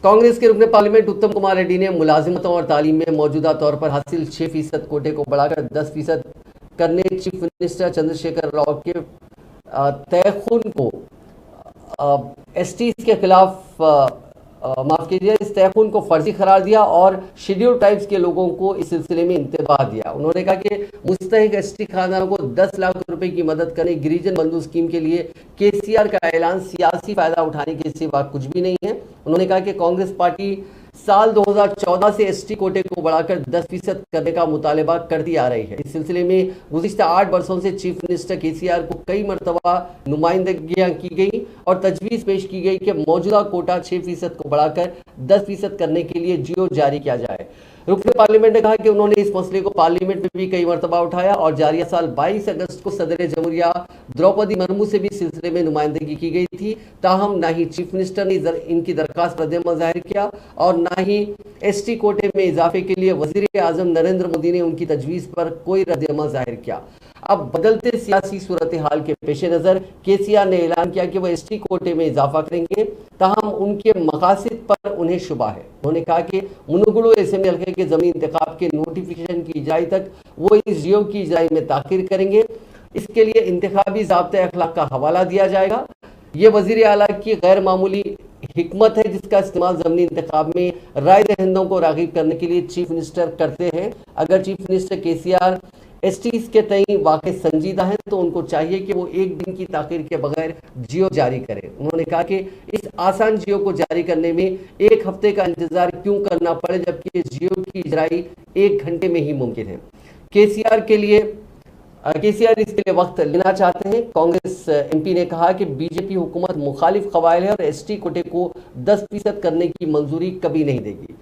कांग्रेस के रुकने पार्लियामेंट उत्तम कुमार रेड्डी ने मुलाजिमतों और तालीम में मौजूदा तौर पर हासिल 6% कोटे को बढ़ाकर 10% करने चीफ मिनिस्टर चंद्रशेखर राव के तयखुन को एसटीज के खिलाफ माफ कीजिए इस तयखुन को फर्जी करार दिया और शेड्यूल ट्राइब्स के लोगों को इस सिलसिले में इंतबाह दिया। उन्होंने कहा कि मुस्तहिक एसटी खानदानों को 10 लाख रुपए की मदद करने गिरिजन बंधु स्कीम के लिए केसीआर का ऐलान सियासी फायदा उठाने के सिवा कुछ भी नहीं है। उन्होंने कहा कि कांग्रेस पार्टी साल 2014 से एसटी कोटे को बढ़ाकर 10% करने का मुतालबा करती आ रही है। इस सिलसिले में गुज़िश्ता 8 वर्षों से चीफ मिनिस्टर केसीआर को कई मरतबा नुमाइंदगियां की गई और तजवीज़ पेश की गई कि मौजूदा कोटा 6% को बढ़ाकर 10% करने के लिए जियो जारी किया जाए। रुकने पार्लियामेंट ने कहा कि उन्होंने इस मसले को पार्लियामेंट में भी कई मरतबा उठाया और जारिया साल 22 अगस्त को सदर जमहूरिया द्रौपदी मुर्मू से भी सिलसिले में नुमाइंदगी की गई थी। ताहम ना ही चीफ मिनिस्टर ने इनकी दरखास्त रद्द-ए-अमल जाहिर किया और ना ही एसटी कोटे में इजाफे के लिए वजीर आजम नरेंद्र मोदी ने उनकी तजवीज़ पर कोई रद्द-ए-अमल जाहिर किया। अब बदलते सियासी सूरत हाल के पेश नज़र केसीआर ने ऐलान किया कि वह एसटी कोटे में इजाफा करेंगे, ताहम उनके मकासद पर उन्हें शुबा है। उन्होंने कहा कि मुनुगुड़ू असेंबली हल्के के ज़मीनी इंतखाब के नोटिफिकेशन की इजराई तक वो इस जियो की इजराई में ताख़ीर करेंगे। इसके लिए इंतखाबी ज़ाब्ते अखलाक का हवाला दिया जाएगा। ये वज़ीर आला की गैर मामूली हिकमत है जिसका इस्तेमाल ज़मीनी इंतखाब में राय दहिंदों को राग़िब करने के लिए चीफ मिनिस्टर करते हैं। अगर चीफ मिनिस्टर केसीआर एसटीज के तई वाक़ई संजीदा है तो उनको चाहिए कि वो एक दिन की ताख़ीर के बगैर जियो जारी करें। उन्होंने कहा कि इस आसान जियो को जारी करने में 1 हफ्ते का इंतज़ार क्यों करना पड़े जबकि जियो की इजराई 1 घंटे में ही मुमकिन है। केसीआर इसके लिए वक्त लेना चाहते हैं। कांग्रेस एमपी ने कहा कि बीजेपी हुकूमत मुखालिफ क़बाइल है और एसटी कोटे को 10% करने की मंजूरी कभी नहीं देगी।